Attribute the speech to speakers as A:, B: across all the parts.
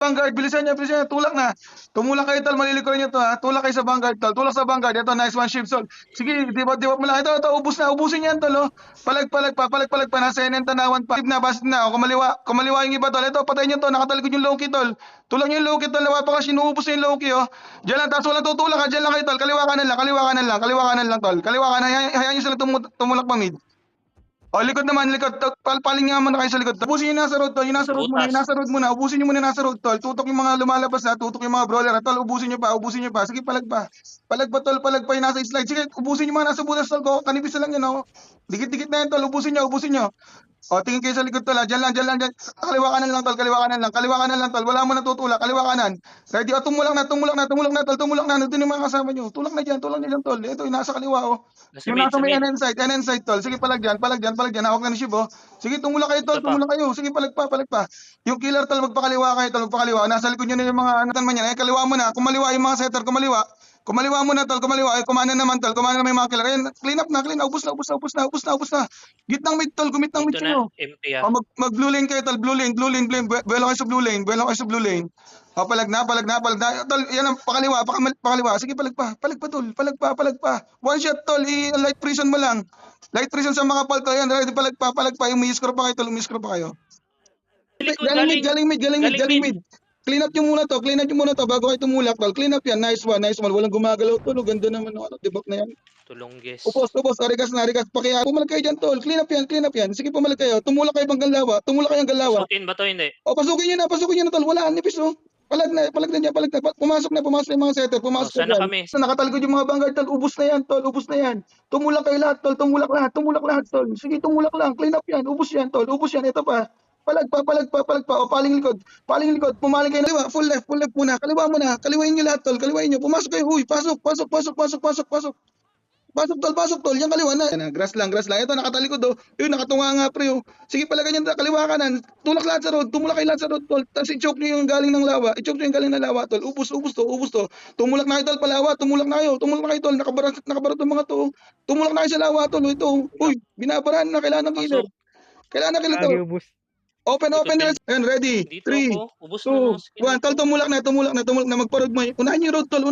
A: Vanguard, bilisan niya, tulak na. Tumulak kayo tol, malilikuran niyo to ha. Tulak kayo sa Vanguard tol, tulak sa Vanguard. Ito, nice one shift tol. Sige, di ba mo lang. Ito, ubus na, ubusin niyan tol. Oh. Palag pa, nasa NN tanawan pa. Basit na, kumaliwa yung iba tol. Ito, patayin niyo to, nakatalikod yung Loki tol. Tulak niyo yung Loki tol, napapakash, inuubos niyo yung Loki oh. Diyan lang, tapos walang tutulak ha, diyan lang kayo tol. Kaliwa kanan lang tol. Kaliwa kanan, hayaan niyo sila tumulak pa mid. O, likod naman, likod. Paling nga muna kayo sa likod. Ubusin nyo nasa road, tol. Yung nasa road muna. Ubusin nyo muna nasa road, tol. Tutok yung mga lumalabas na. Tutok yung mga brawler. Tol, ubusin nyo pa. Sige, palag pa, tol. Palag pa yung nasa slide. Sige, ubusin nyo mga nasa butas, tol. Kanipis na lang yan, oh. Dikit-dikit na yan, tol. Ubusin nyo. O, tingin kayo sa likod, tol. Diyan lang. Kaliwa kanan lang, tol. Kaliwa kanan lang, tol. Wala mo na tutulak. Kaliwa kanan. Ready? O, tumulak na, tol. Tumulak na. Nandun yung mga kasama nyo. Tulak na dyan, tol. Ito, yung nasa kaliwa, oh. Yung nasa may NN side, tol. Sige, palag dyan. Hawak na ni Shib, oh. Sige, tumulak kayo, tol. Sige, palag pa. Yung killer, tol, magpakaliwa kayo, tol. Nasa likod nyo na yung mga anatan man yan. Kaliwa mo na. Kumaliwa yung mga setter, kumaliwa mo na, tol. Ay, kumana naman, tol. Kumana naman yung mga killer. Ayan, clean up na. Ubus na. Gitnang mid, tol. Gumit ng mid kayo. Mag-blue lane kayo, tol. Blue lane. Buwelo kayo sa blue lane. O, palag na. Tol, yan ang pakaliwa. Sige, palag pa, tol. Palag pa. One shot, tol. Light prison mo lang. Light prison sa mga palto. Yan, ready, palag pa. Yung umiscroll pa kayo, tol. Galing mid. Clean up nyo muna to bago kayo tumulak, tol. Clean up yan. Nice one. Walang gumagalaw, tol. Ganda naman ng debuff na yan.
B: Tulong guys.
A: Upos. Arigas. Pakiya. Pumalag kayo dyan, tol. Clean up yan. Sige, pumalag kayo. Tumulak kayo bang galawa.
B: Pasukin ba to, hindi?
A: O, pasukin nyo na, tol. Wala, nipis, oh. Palag na. Pumasok na yung mga setter.
B: Sana kami.
A: Nakatalikod yung mga Vanguard, tol. Ubus na yan. Tumulak kayo lahat, tol. Tumulak lahat, tol. Sige, tumulak lang. Clean up yan. Ubus yan, tol. Ito pa. Palag pa. O, paling likod. Pumaling kayo na. Full left muna. Kaliwa muna. Kaliwain nyo lahat, tol. Pumasok kayo. Uy, pasok. Pasok, tol. Yan kaliwa na. Yan, grass lang. Ito, nakatalikod, oh. Yun, nakatunga nga, pre, oh. Sige, pala ganyan, kaliwa kanan. Tulak lahat sa road. Tumulak kayo lahat sa road, tol. Tapos i-choke nyo yung galing ng lawa. Tol. Ubus to. Tumulak na kayo, tol. Palawa. Tumulak na kayo, tol. Nakabarot yung mga to. Tumulak na kayo sa lawa, tol. Ito. Uy, binabaraan na. Kailangan ng killer. Tol. Open. Ayan, ready. 3, 2, 1. Tol, tumulak na. Magparod mo. Unahin yung road, tol.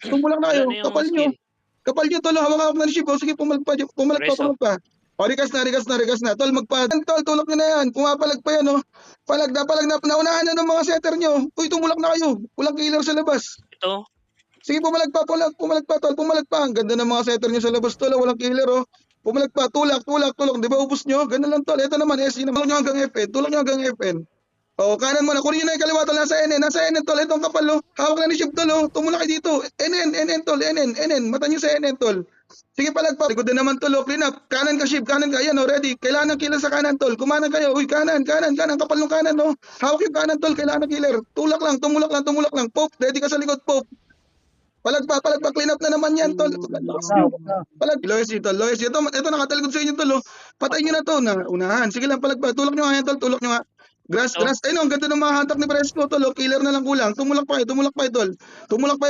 A: Tumulak na kayo. Kapal nyo, tol. Hawak na ni Shib. Sige, pumalag pa. O, rikas na. Tol, Tol, tulak nyo na yan. Pumapalag pa yan, oh. Palag na. Naunahan na ng mga setter nyo. Uy, tumulak na kayo. Walang killer sa labas.
B: Ito.
A: Sige, pumalag pa, tol. Ang ganda ng mga setter nyo sa labas, tol. Walang killer, oh. Pumalag pa, tulak. Di ba ubus nyo? Ganda lang, tol. Ito naman, SC naman. Tulak nyo hanggang FN. O, kanan mo na. Kunin nyo na yung kaliwa, tol. Nasa NN, tol. Itong kapal, oh. Hawak na ni Shib, tol, oh. Tumulak kayo dito. NN, tol. NN. Mata nyo sa NN, tol. Sige, palag pa. Likod na naman, tol. Clean up. Kanan ka, Shib. Kanan ka. Ayan, oh. Ready. Kailangan ng killer sa kanan, tol. Kumanan kayo. Uy, kanan. Kapal ng kanan, oh. Hawak yung kanan, tol. Kailangan ng killer. Tumulak lang. Pope. Ready ka sa likod, Pope. Palag pa. Clean up na naman yan, tol. Palag. Loyalty, tol. Ito nakatalikod sa inyo, tol, oh. Patayin nyo na to. Unahan. Sige lang, palag pa. Tulak nyo nga yan, tol. Grass. Ayun, ang ganda ng mga hantak ni Fresco, tol. Killer na lang kulang. Tumulak pa kayo, tol.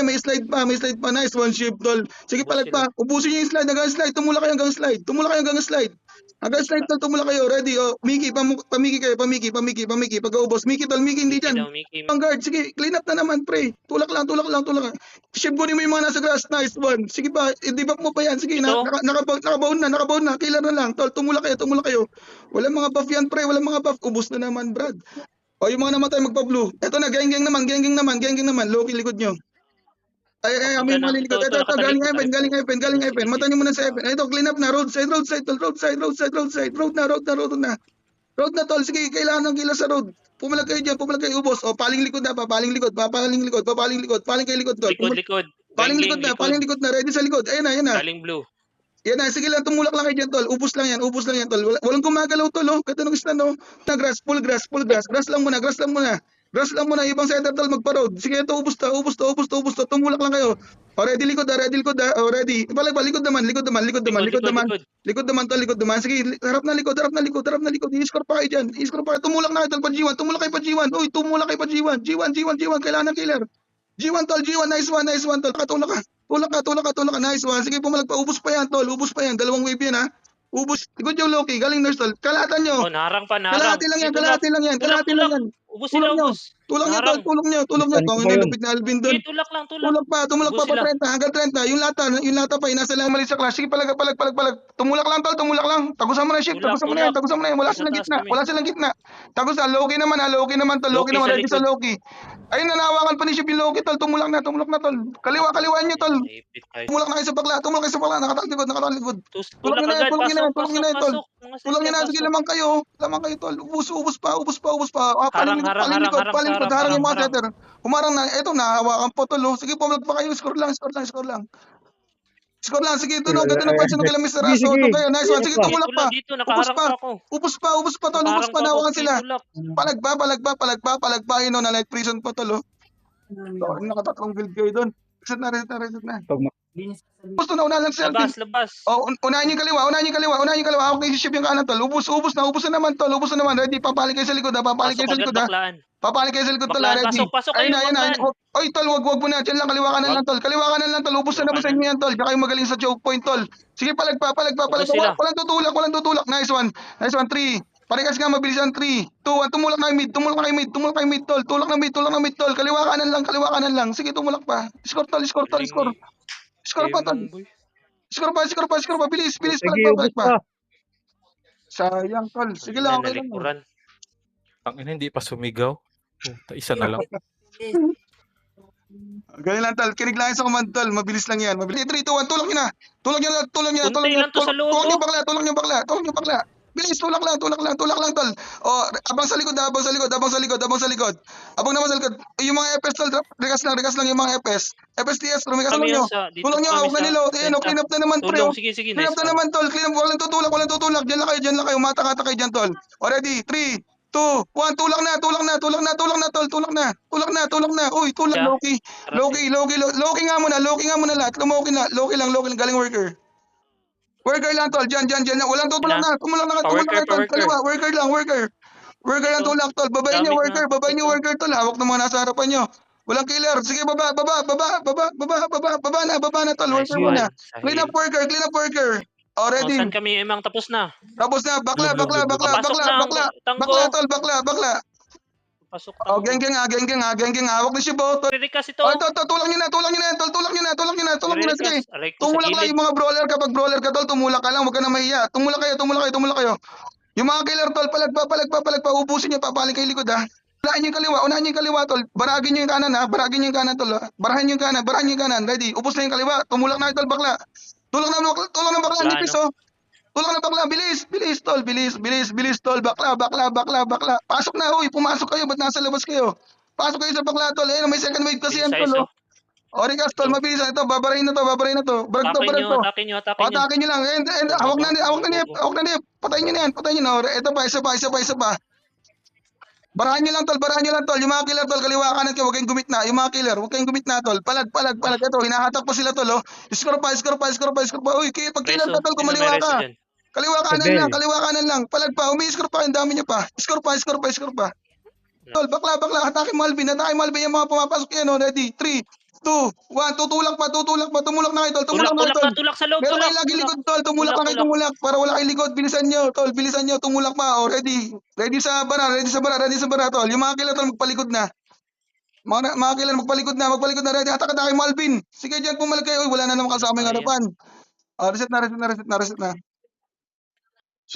A: May slide pa. Nice one shift, tol. Sige, palag pa. Ubusin niyo yung slide. Hanggang slide. Tumulak kayo hanggang slide. Hanggang slide, tol. Tumulak kayo. Ready. Oh, Mickey. Pamiki kayo. Pamiki. Pagka-ubos. Mickey, tol. Mickey, hindi dyan. Vanguard. Sige, clean up na naman, pre. Tulak lang. Shift mo yung mga nasa grass. Nice one. Sige pa. I-debuff mo pa yan. Sige, nakabaon na. Killer na lang. Tol, tumulak kayo. Walang mga buff yan, pre. Ubos na naman, Brad. O, yung mga namatay magpa-blue. Ito na, geng naman. Loki, likod nyo. Ay, may malilikod. Ito, galing FN. Mata nyo muna sa FN. Ito, clean up na. Roadside, tol. Road na, tol. Sige, kailangan ng killer sa road. Pumalag kayo dyan, ubos. O, paling likod na. Papaling likod, tol. Paling likod na. Ready sa likod. Ayan na.
B: Galing blue.
A: Yan na, sige lang, tumulak lang kayo dyan, tol. Ubus lang yan, tol. Walang gumagalaw, tol, oh. Ganda ng stand, oh. Grass, full grass. Grass lang muna. Ibang setter, tol, magpa-road. Sige, ito, ubus to. Tumulak lang kayo. O, ready, likod. O, ready. Palag ba, likod naman. Likod naman. Sige, harap na likod. I-score pa kayo dyan. Tumulak na kayo, tol, pa G1. Uy, tumulak kayo pa G1. G1. Kailangan ng killer. G1, tol. Nice one, tol. Tulak ka. Nice one. Sige, pumalag pa. Ubus pa yan, tol. Dalawang wave yan, ha. Ubus. Likod yung Loki. Galing nurse, tol. Kalahatan nyo.
B: Oh, narang pa.
A: Kalahati lang yan.
B: Ubus sila, ubus.
A: Tulak niyo, tol,
B: Naharang.
A: tulak niyo.
C: Bilisan ko
A: Tangin
C: ba
A: na,
C: yun?
A: lapit na Alvin doon.
B: Sige, tulak lang, tulak.
A: Tumulak
B: Ubus
A: pa
B: sila.
A: 30, hanggang 30. Yung lata pa, nasa lang mali sa clash. Sige, palag. Tumulak lang, tol, tumulak lang. Tagusan mo na yung shift,
B: Tulak,
A: tagusan mo na yan. Wala
B: Nasa
A: silang
B: taas
A: gitna,
B: kami.
A: wala silang gitna. Tagusan, Loki naman, tol, Loki
B: Loki
A: naman,
B: sa
A: ready sa
B: likod.
A: Loki. Ayun, nanawakan pa ni Ship yung Loki, tol, tumulak na, tol. Kaliwa niyo, tol.
B: Naipit tayo.
A: Tumulak na kayo sa bakla, nakatalikod. Tulak
B: Tulak
A: niyo na yan,
B: agad. Pasok,
A: tol.
B: Mga
A: Tulak niyo
B: center,
A: na, sige,
B: pasok.
A: lamang kayo, tol. Ubus pa.
B: Harang
A: Paling likod,
B: sa
A: harang yung mga
B: harang.
A: setter. Humarang na, eto, nahahawakan po, tol. Oh. Sige, pumalag pa kayo, score lang. Sige, ito no, ganda ng pansin ng kila Mr.
C: Sige,
A: Aso.
C: sige.
A: Ito kayo, nice one. Sige,
C: Sige pa.
A: tumulak pa.
B: Dito, nakaharang pa ako.
A: Ubus pa, tol. Nahawakan
B: Sige,
A: sila.
B: tulak.
A: Palag pa, yun no, na like prison pa, tol. Oh. So, nakatatlong build kayo doon. Reset na.
C: Pag
A: Gusto na, una lang si Alvin.
B: Labas.
A: Oh, unahin yung kaliwa. Ako kay Ship yung kanan, tol. Ubus na naman, tol. Ready, papalik kayo sa likod, ha.
B: Pasok agad baklaan.
A: Tol.
B: Baklaan,
A: Ready.
B: pasok kayo, baklaan.
A: Oy, tol, wag mo na. Diyan lang, kaliwa kanan lang, tol. Ubus na naman sa inyo yan, tol. Diyan kayo magaling sa choke point, tol. Sige, palag pa.
B: Ubus sila.
A: Walang tutulak. Nice one. 3. Parikas nga, mabilisan. 3, 2, 1. Tumulak na kayo mid, tol. Tulak na mid, tol. Kaliwa kanan lang. Sige, tumulak pa. Score, tol. Score pa, tol. Score pa. Bilis.
C: sige,
A: Palag
C: ubos
A: pa.
C: pa.
A: Sayang, tol. Sige lang, okay lang.
B: Nalikuran.
D: Tangina, hindi pa sumigaw. Isa na lang.
A: Ganyan lang, tol. Kinig lang sa command, tol. Mabilis lang yan. 3, 2, 1. Tulak nyo na.
B: Kunti lang to sa loob,
A: Tulak nyo
B: oh.
A: bakla. Bilis, tulak lang, tol. Abang sa likod. Abang naman sa likod. Yung mga FS, tol. Regas lang yung mga FS. FSTS, rumigas lang
B: Kami
A: nyo.
B: dito
A: Tulak nyo,
B: kami
A: huwag na
B: sa
A: nilo. Clean up na naman, pre.
B: Tulong, sige,
A: Clean up
B: nice
A: na
B: one.
A: naman, tol. Walang tutulak. Diyan lang kayo. Matakata kayo dyan, tol. Already, 3, 2, 1. Tulak na, tol. Tulak na. Uy, tulak,
B: Yeah.
A: Loki nga muna lahat. Loki lang. Galing worker. Worker lang, tol. Diyan. Walang tutulak na. Tumulak na kayo, tol. Kaliwa, worker lang. Worker lang, tulak, tol. Babayin niyo, worker, tol. Hawak ng mga nasa harapan niyo. Walang killer. Sige, baba na, tol.
B: Nice
A: Worker
B: one.
A: muna.
B: Sa
A: Clean up
B: heel.
A: worker. Already.
B: Saan kami, Emang, tapos na.
A: Tapos na, bakla.
B: Pasok na, Tango.
A: Bakla, tol, bakla.
B: Pasok
A: Oh, geng. Hawak na siya, bo. Tol.
B: Rikas ito.
A: Oh, ito, tulak niyo na, tol. Tulak niyo na, sige.
B: Aray ko sa
A: Tumulak lang
B: gilid.
A: yung mga brawler. Kapag brawler ka, tol, tumulak ka lang. Huwag ka na mahiya. Tumulak kayo. Yung mga killer, tol, palag pa. Ubusin niyo, papaling kayo likod, ha. Unahin niyo yung kaliwa, tol. Baragin niyo yung kanan, ha. Tol. Ha? Barahan niyo yung kanan. Ready. Ubus na yung kaliwa. Tumulak na, tol, bakla. Tulak na bakla.
B: Wala,
A: Nipis, oh. Tulak na bakla. Bilis, tol. Bilis, tol. Bakla. Pasok na, huy. Pumasok kayo. Ba't nasa labas kayo? Pasok kayo sa bakla, tol. May second wave kasi yan, tol, oh. Rikas, tol. Mabilis na ito. Babarayin na to. Barag to.
B: Atakin nyo.
A: Atakin nyo lang. Hawak na nip. Patayin nyo na yan. Ito pa, isa pa. Barahan nyo lang, tol. Yung mga killer, tol, kaliwa kanan kayo. Huwag kayong gumitna. Yung mga killer, huwag kayong gumitna, tol. Palag. Ito, hinahatak pa sila, tol, oh. Score pa. Uy, pag killer ka, tol, kumaliwa ka. Kaliwa kanan lang. Palag pa. Umi-score pa. Ang dami nyo pa. Score pa. Tol, bakla. Atake mo, Alvin. Yung mga pumapasok yan, oh. Ready. 3, 2, 1. Tutulak pa. Tumulak na kayo, tol.
B: Tulak sa loob.
A: Meron kayo lagi likod, tol. Tumulak. Para wala kayong likod. Bilisan nyo. Tumulak pa. Oh, ready. Ready sa bara, tol. Yung mga killer, tol, magpalikod na. Mga killer, magpalikod na. Ready. Atake mo, Alvin. Sige, dyan, pumalag kayo. Uy, wala na naman kasama yung harapan. Reset na.